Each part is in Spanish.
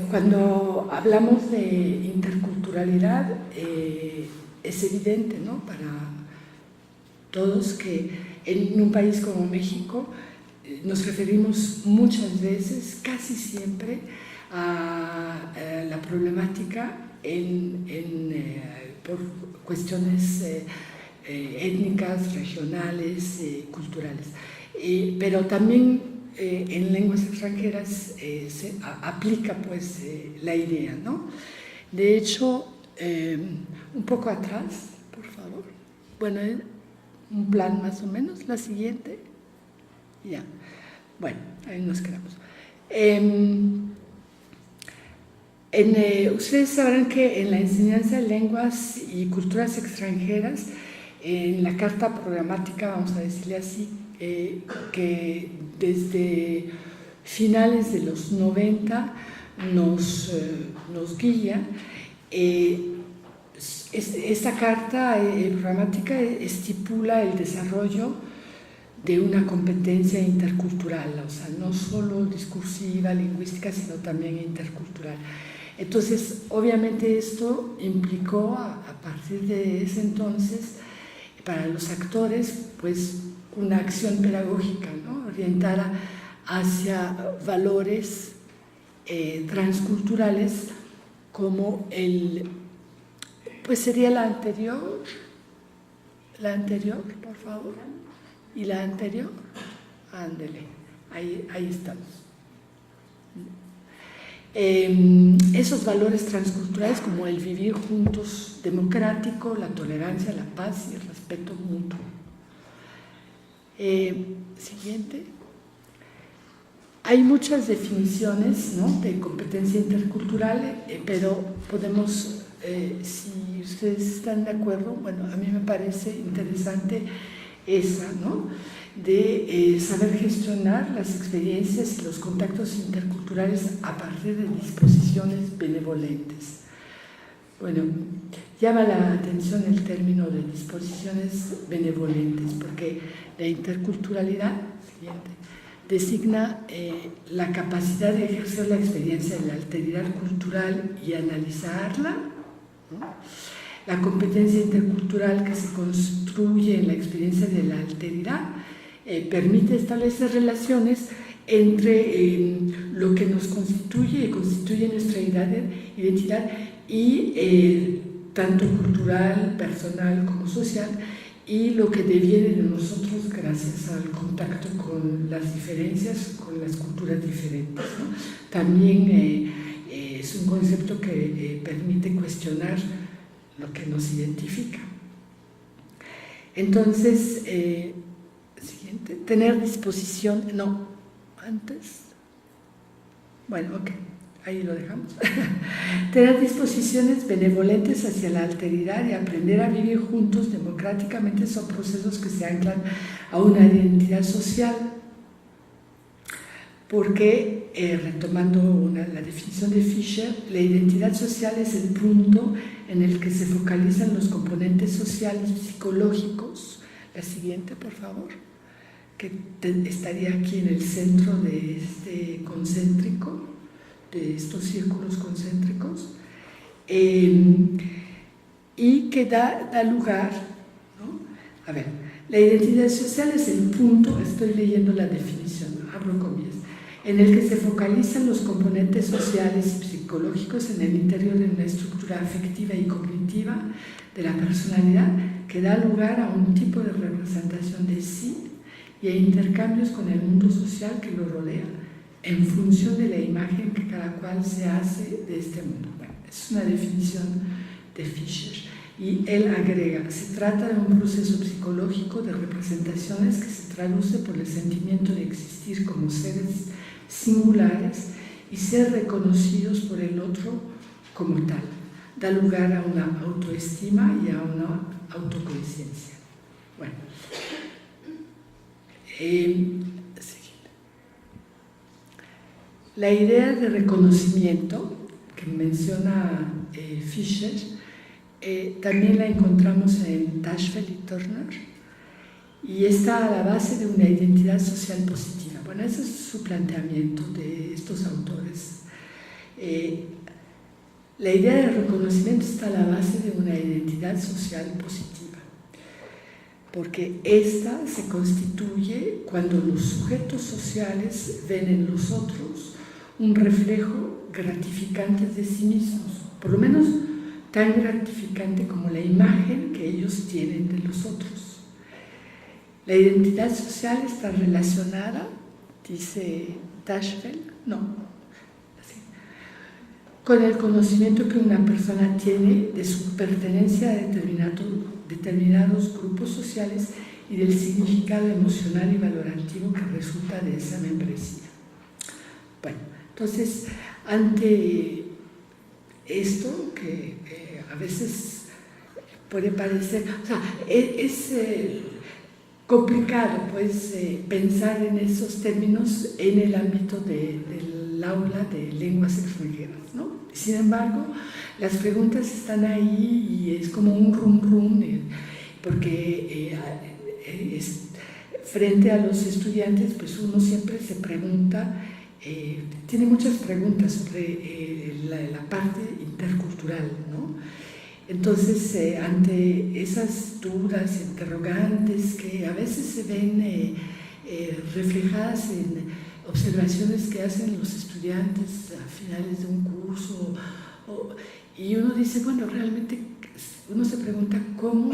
Cuando hablamos de interculturalidad, es evidente, ¿no?, para todos que en un país como México nos referimos muchas veces, casi siempre, a la problemática por cuestiones étnicas, regionales, culturales. Pero también en lenguas extranjeras se aplica pues la idea, ¿no? De hecho, un poco atrás, por favor. Bueno, un plan más o menos, la siguiente. Ya, bueno, ahí nos quedamos. Ustedes sabrán que en la enseñanza de lenguas y culturas extranjeras, en la carta programática, vamos a decirle así, que desde finales de los 90 nos guía. Esta carta programática estipula el desarrollo de una competencia intercultural, o sea, no solo discursiva, lingüística, sino también intercultural. Entonces, obviamente esto implicó a partir de ese entonces, para los actores, pues una acción pedagógica, ¿no?, orientada hacia valores transculturales, como pues sería la anterior, por favor, y la anterior, ándele, ahí estamos. Esos valores transculturales, como el vivir juntos democrático, la tolerancia, la paz y el respeto mutuo. Siguiente. Hay muchas definiciones, ¿no?, de competencia intercultural, pero podemos, si ustedes están de acuerdo, bueno, a mí me parece interesante esa, ¿no?, de saber gestionar las experiencias y los contactos interculturales a partir de disposiciones benevolentes. Bueno, llama la atención el término de disposiciones benevolentes, porque la interculturalidad, siguiente, designa la capacidad de ejercer la experiencia de la alteridad cultural y analizarla, ¿no? La competencia intercultural que se construye en la experiencia de la alteridad permite establecer relaciones entre lo que nos constituye y constituye nuestra identidad y tanto cultural, personal como social, y lo que deviene de nosotros gracias al contacto con las diferencias, con las culturas diferentes, ¿no? También es un concepto que permite cuestionar lo que nos identifica. Entonces, siguiente, tener disposición, no, antes, bueno, ok, ahí lo dejamos. Tener disposiciones benevolentes hacia la alteridad y aprender a vivir juntos democráticamente son procesos que se anclan a una identidad social, porque, retomando la definición de Fischer, la identidad social es el punto en el que se focalizan los componentes sociales psicológicos. La siguiente, por favor, que estaría aquí en el centro de este concéntrico, de estos círculos concéntricos, y que da lugar, ¿no? A ver, la identidad social es el punto, estoy leyendo la definición, abro comillas, en el que se focalizan los componentes sociales y psicológicos en el interior de una estructura afectiva y cognitiva de la personalidad, que da lugar a un tipo de representación de sí y a intercambios con el mundo social que lo rodea, en función de la imagen que cada cual se hace de este mundo. Bueno, es una definición de Fischer. Y él agrega, se trata de un proceso psicológico de representaciones que se traduce por el sentimiento de existir como seres singulares y ser reconocidos por el otro como tal. Da lugar a una autoestima y a una autoconciencia. Bueno, la idea de reconocimiento que menciona Fischer también la encontramos en Tajfel y Turner, y está a la base de una identidad social positiva. Bueno, ese es su planteamiento de estos autores. La idea del reconocimiento está a la base de una identidad social positiva, porque esta se constituye cuando los sujetos sociales ven en los otros un reflejo gratificante de sí mismos, por lo menos tan gratificante como la imagen que ellos tienen de los otros. La identidad social está relacionada, dice Dashfeld, con el conocimiento que una persona tiene de su pertenencia a determinados grupos sociales y del significado emocional y valorativo que resulta de esa membresía. Bueno, entonces, ante esto, que a veces puede parecer, o sea, es complicado pues pensar en esos términos en el ámbito del aula de lenguas extranjeras, ¿no? Sin embargo, las preguntas están ahí y es como un rum porque frente a los estudiantes, pues uno siempre se pregunta, tiene muchas preguntas sobre la parte intercultural, ¿no? Entonces, ante esas dudas, interrogantes que a veces se ven reflejadas en observaciones que hacen los estudiantes a finales de un curso, y uno dice, bueno, realmente uno se pregunta cómo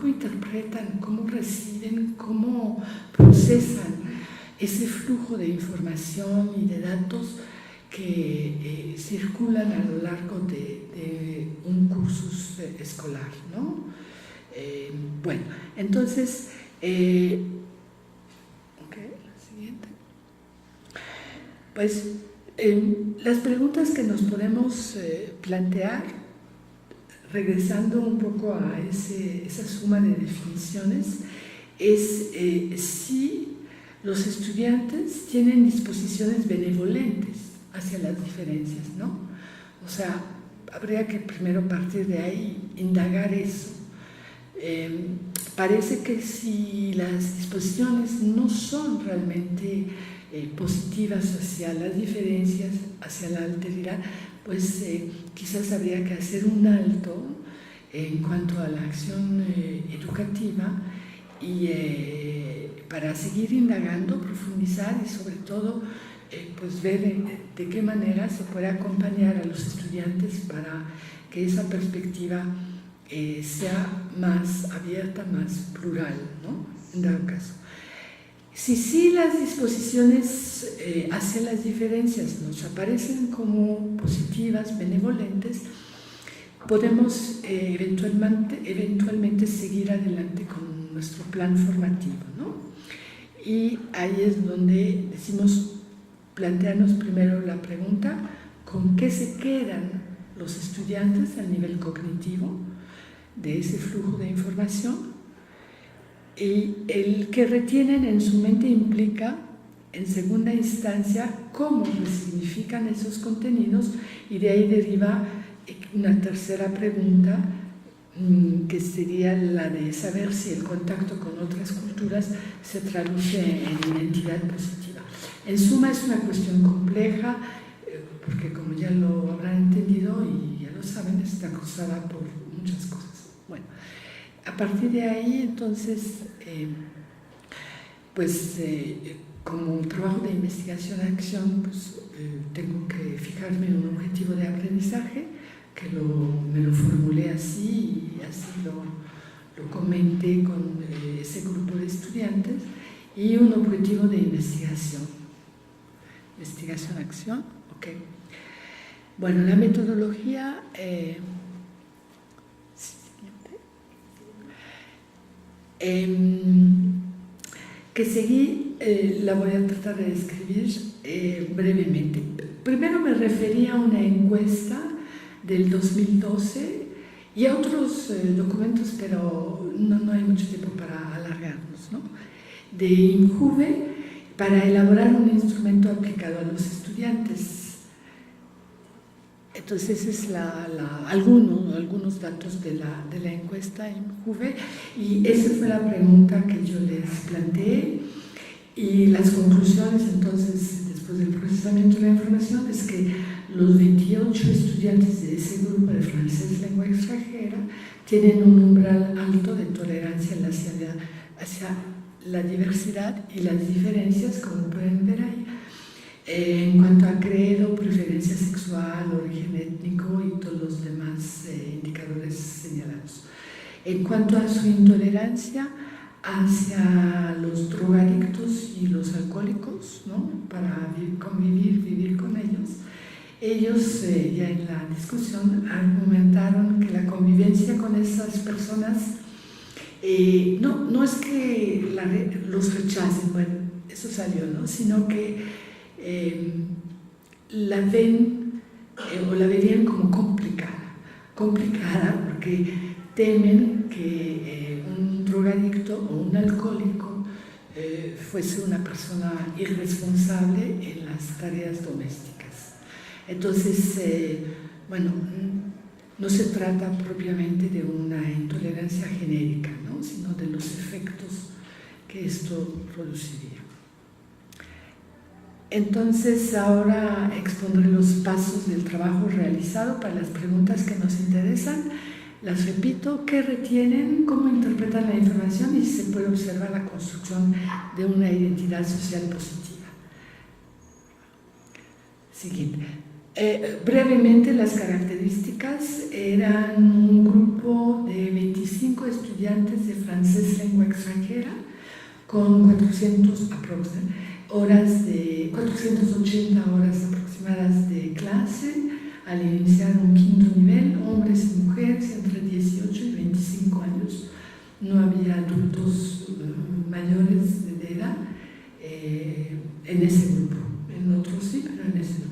interpretan, cómo reciben, cómo procesan ese flujo de información y de datos que circulan a lo largo de un cursus escolar, ¿no? Bueno, entonces, la siguiente. Pues las preguntas que nos podemos plantear, regresando un poco a esa suma de definiciones, es si los estudiantes tienen disposiciones benevolentes hacia las diferencias, ¿no? O sea, habría que primero partir de ahí, indagar eso. Parece que si las disposiciones no son realmente positivas hacia las diferencias, hacia la alteridad, pues quizás habría que hacer un alto en cuanto a la acción educativa y para seguir indagando, profundizar y sobre todo pues ver de qué manera se puede acompañar a los estudiantes para que esa perspectiva sea más abierta, más plural, ¿no? En dado caso. Si sí las disposiciones hacia las diferencias nos aparecen como positivas, benevolentes, podemos eventualmente seguir adelante con nuestro plan formativo, ¿no? Y ahí es donde decimos, plantearnos primero la pregunta, ¿con qué se quedan los estudiantes a nivel cognitivo de ese flujo de información? Y el que retienen en su mente implica, en segunda instancia, cómo resignifican esos contenidos, y de ahí deriva una tercera pregunta, que sería la de saber si el contacto con otras culturas se traduce en identidad positiva. En suma, es una cuestión compleja, porque como ya lo habrán entendido y ya lo saben, está cruzada por muchas cosas. Bueno, a partir de ahí, entonces, como un trabajo de investigación-acción, pues tengo que fijarme en un objetivo de aprendizaje, que me lo formulé así y así lo comenté con ese grupo de estudiantes, y un objetivo de investigación. Investigación-acción, ok. Bueno, la metodología... que seguí, la voy a tratar de describir brevemente. Primero me refería a una encuesta del 2012 y a otros documentos, pero no hay mucho tiempo para alargarnos, ¿no? De INJUVE, para elaborar un instrumento aplicado a los estudiantes. Entonces, ese es algunos datos de la encuesta en Juve, y esa fue la pregunta que yo les planteé. Y las conclusiones, entonces, después del procesamiento de la información, es que los 28 estudiantes de ese grupo de francés lengua extranjera tienen un umbral alto de tolerancia hacia la diversidad y las diferencias, como pueden ver ahí, en cuanto a credo, preferencia sexual, origen étnico y todos los demás indicadores señalados. En cuanto a su intolerancia hacia los drogadictos y los alcohólicos, ¿no?, para vivir con ellos ya en la discusión argumentaron que la convivencia con esas personas no es que los rechacen, bueno, eso salió, ¿no?, sino que la ven o la verían como complicada porque temen que un drogadicto o un alcohólico fuese una persona irresponsable en las tareas domésticas. Entonces, bueno, no se trata propiamente de una intolerancia genérica, ¿no?, sino de los efectos que esto produciría. Entonces, ahora expondré los pasos del trabajo realizado para las preguntas que nos interesan. Las repito: ¿qué retienen? ¿Cómo interpretan la información? Y si se puede observar la construcción de una identidad social positiva. Siguiente. Brevemente, las características eran un grupo de 25 estudiantes de francés lengua extranjera con 480 horas aproximadas de clase al iniciar un quinto nivel, hombres y mujeres entre 18 y 25 años. No había adultos mayores de edad en ese grupo, en otros sí, pero en ese no.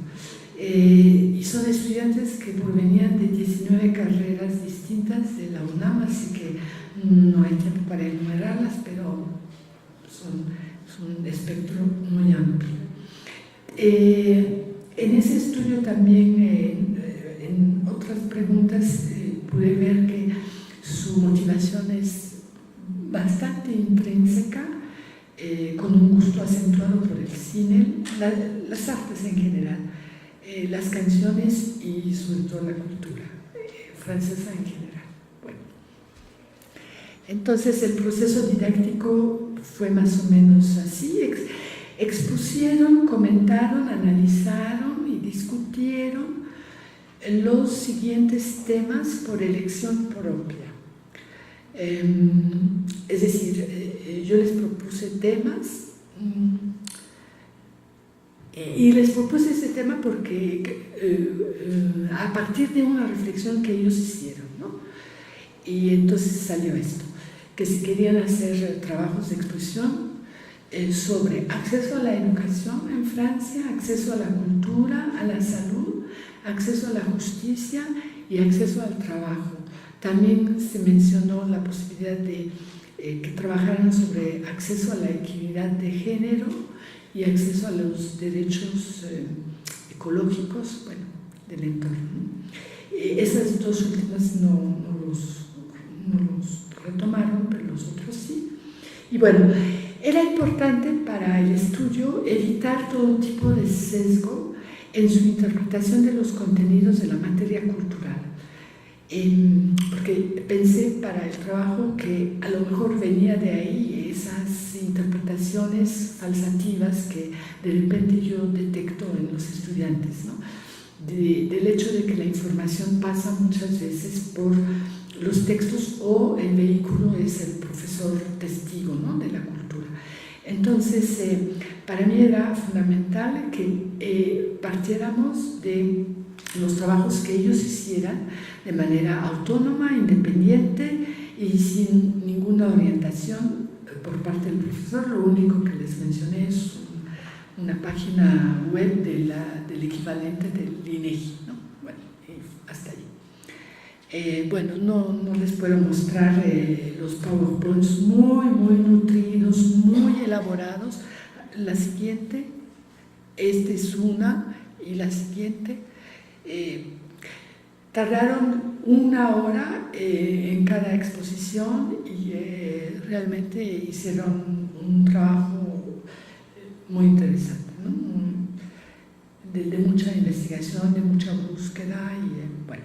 Y son estudiantes que provenían de 19 carreras distintas de la UNAM, así que no hay tiempo para enumerarlas, pero son un espectro muy amplio. En ese estudio también, en otras preguntas, pude ver que su motivación es bastante intrínseca, con un gusto acentuado por el cine, las artes en general, las canciones y sobre todo la cultura francesa en general. Bueno, entonces el proceso didáctico fue más o menos así: expusieron, comentaron, analizaron y discutieron los siguientes temas por elección propia. Es decir, yo les propuse temas y les propuse ese tema porque a partir de una reflexión que ellos hicieron, ¿no? Y entonces salió esto, que si querían hacer trabajos de exposición sobre acceso a la educación en Francia, acceso a la cultura, a la salud, acceso a la justicia y acceso al trabajo. También se mencionó la posibilidad de que trabajaran sobre acceso a la equidad de género y acceso a los derechos ecológicos, bueno, del entorno. Esas dos últimas no los retomaron, pero los otros sí. Y bueno, era importante para el estudio evitar todo tipo de sesgo en su interpretación de los contenidos de la materia cultural, porque pensé para el trabajo que a lo mejor venía de ahí esas interpretaciones falsativas que de repente yo detecto en los estudiantes, ¿no? Del hecho de que la información pasa muchas veces por los textos o el vehículo es el profesor testigo, ¿no?, de la cultura. Entonces, para mí era fundamental que partiéramos de los trabajos que ellos hicieran de manera autónoma, independiente y sin ninguna orientación por parte del profesor. Lo único que les mencioné es una página web del equivalente del INEGI, ¿no? Bueno, hasta ahí. Bueno, no les puedo mostrar los PowerPoints muy nutridos, muy elaborados. La siguiente, esta es una, y la siguiente. tardaron 1 hora en cada exposición y realmente hicieron un trabajo muy interesante, ¿no? De mucha investigación, de mucha búsqueda y bueno.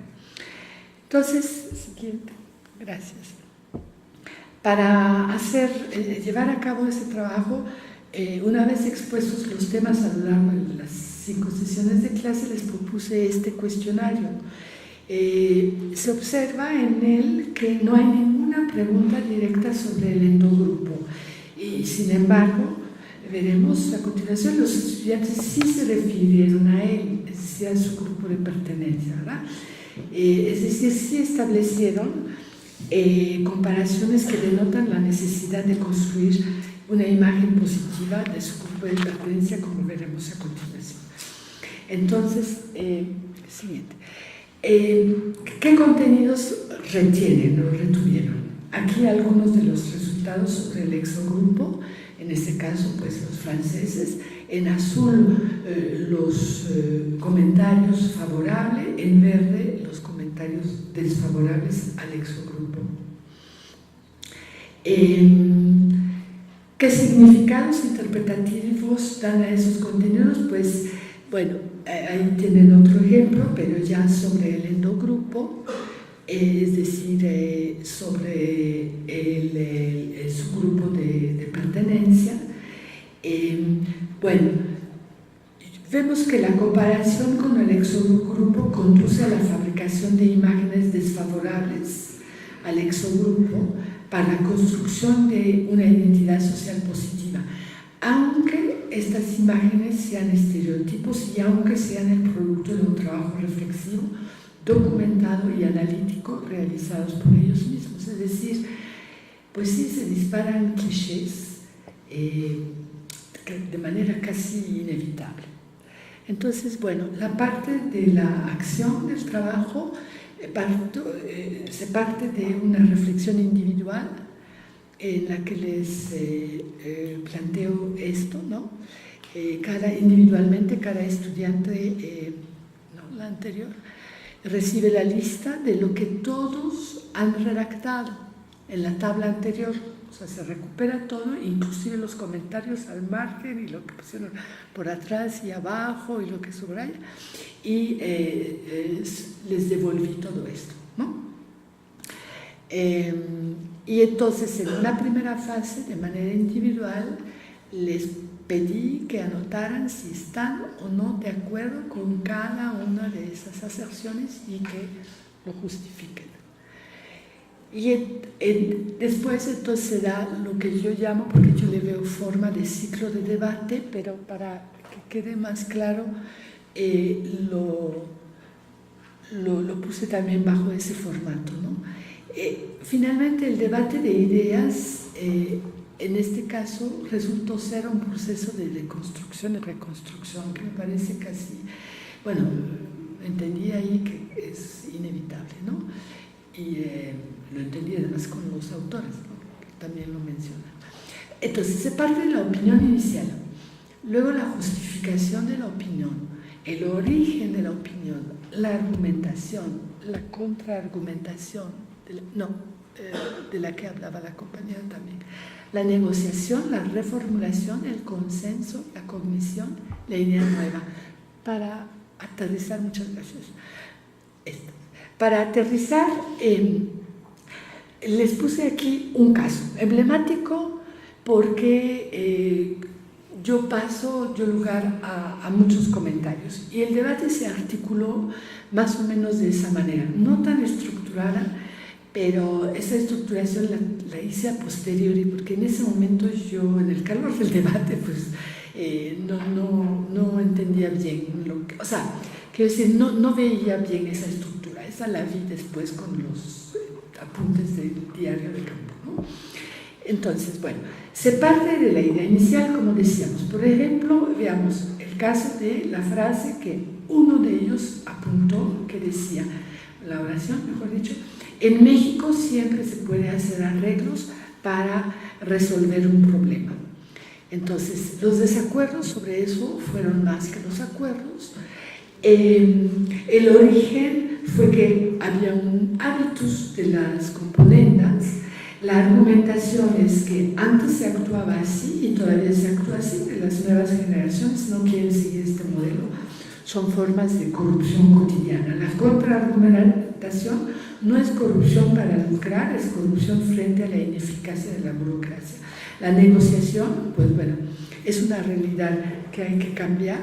Entonces, siguiente, gracias. Para llevar a cabo ese trabajo, una vez expuestos los temas a lo largo de las 5 sesiones de clase, les propuse este cuestionario. Se observa en él que no hay ninguna pregunta directa sobre el endogrupo y sin embargo veremos a continuación los estudiantes sí se refirieron a él, es decir, a su grupo de pertenencia, ¿verdad? Es decir, sí establecieron comparaciones que denotan la necesidad de construir una imagen positiva de su grupo de pertenencia, como veremos a continuación. Entonces, siguiente. ¿Qué contenidos retienen o retuvieron? Aquí algunos de los resultados sobre el exogrupo, en este caso pues los franceses, en azul los comentarios favorables, en verde los comentarios desfavorables al exogrupo. ¿Qué significados interpretativos dan a esos contenidos? Pues bueno, ahí tienen otro ejemplo, pero ya sobre el endogrupo, es decir, sobre su grupo de pertenencia. Bueno, vemos que la comparación con el exogrupo conduce a la fabricación de imágenes desfavorables al exogrupo para la construcción de una identidad social positiva, aunque estas imágenes sean estereotipos y aunque sean el producto de un trabajo reflexivo, documentado y analítico realizados por ellos mismos. Es decir, pues sí se disparan clichés de manera casi inevitable. Entonces, bueno, la parte de la acción del trabajo se parte de una reflexión individual en la que les planteo esto, ¿no? Individualmente, cada estudiante, no, la anterior, recibe la lista de lo que todos han redactado en la tabla anterior. O sea, se recupera todo, inclusive los comentarios al margen y lo que pusieron por atrás y abajo y lo que subraya, y les devolví todo esto, ¿no? Y entonces en una primera fase, de manera individual, les pedí que anotaran si están o no de acuerdo con cada una de esas aserciones y que lo justifiquen. Y después entonces se da lo que yo llamo, porque yo le veo forma de ciclo de debate, pero para que quede más claro, lo puse también bajo ese formato, ¿no? Finalmente el debate de ideas, en este caso, resultó ser un proceso de deconstrucción y reconstrucción, que me parece casi, bueno, entendí ahí que es inevitable, ¿no? Y lo entendí además con los autores, ¿no? Que también lo mencionan. Entonces se parte de la opinión inicial, luego la justificación de la opinión, el origen de la opinión, la argumentación, la contraargumentación, de la que hablaba la compañera también, la negociación, la reformulación, el consenso, la cognición, la idea nueva, para aterrizar. Muchas gracias. Para aterrizar, les puse aquí un caso emblemático porque yo dio lugar a muchos comentarios y el debate se articuló más o menos de esa manera, no tan estructurada, pero esa estructuración la hice a posteriori, porque en ese momento yo, en el calor del debate, pues no entendía bien o sea, quiero decir, no veía bien esa estructura. Esa la vi después con los apuntes del diario de campo, ¿no? Entonces, bueno, se parte de la idea inicial, como decíamos. Por ejemplo, veamos el caso de la frase que uno de ellos apuntó, que decía, la oración, mejor dicho, en México siempre se puede hacer arreglos para resolver un problema. Entonces, los desacuerdos sobre eso fueron más que los acuerdos. El origen fue que había un hábitus de las componendas. La argumentación es que antes se actuaba así y todavía se actúa así, que las nuevas generaciones no quieren seguir este modelo, son formas de corrupción cotidiana. La contraargumentación no es corrupción para lucrar, es corrupción frente a la ineficacia de la burocracia. La negociación, pues bueno, es una realidad que hay que cambiar.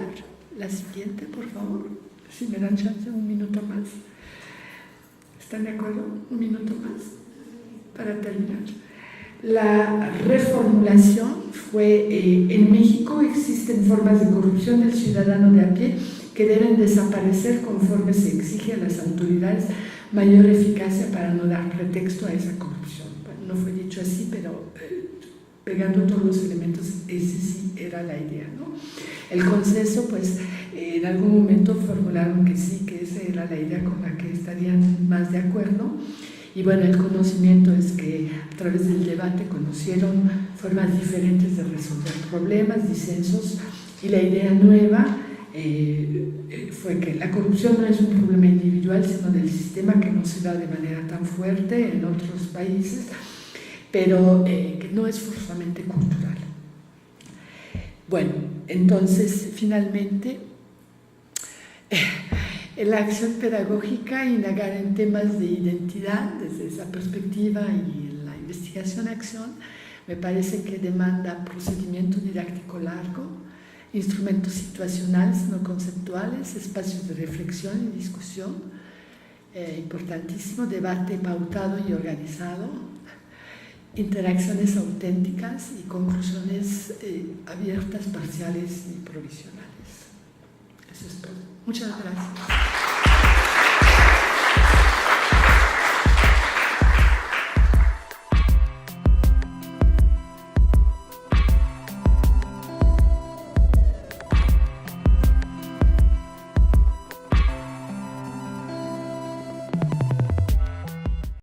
La siguiente, por favor, si me dan chance, un minuto más. ¿Están de acuerdo? Un minuto más para terminar. La reformulación fue, en México existen formas de corrupción del ciudadano de a pie que deben desaparecer conforme se exige a las autoridades mayor eficacia para no dar pretexto a esa corrupción. Bueno, no fue dicho así, pero pegando todos los elementos, ese sí era la idea, ¿no? El consenso, pues, en algún momento formularon que sí, que esa era la idea con la que estarían más de acuerdo. Y bueno, el conocimiento es que a través del debate conocieron formas diferentes de resolver problemas, disensos, y la idea nueva fue que la corrupción no es un problema individual, sino del sistema, que no se da de manera tan fuerte en otros países, pero que no es forzosamente cultural. Bueno, entonces, finalmente, la acción pedagógica, indagar en temas de identidad desde esa perspectiva, y la investigación-acción, me parece que demanda procedimiento didáctico largo, instrumentos situacionales, no conceptuales, espacios de reflexión y discusión, importantísimo, debate pautado y organizado, interacciones auténticas y conclusiones abiertas, parciales y provisionales. Eso es todo. Muchas gracias.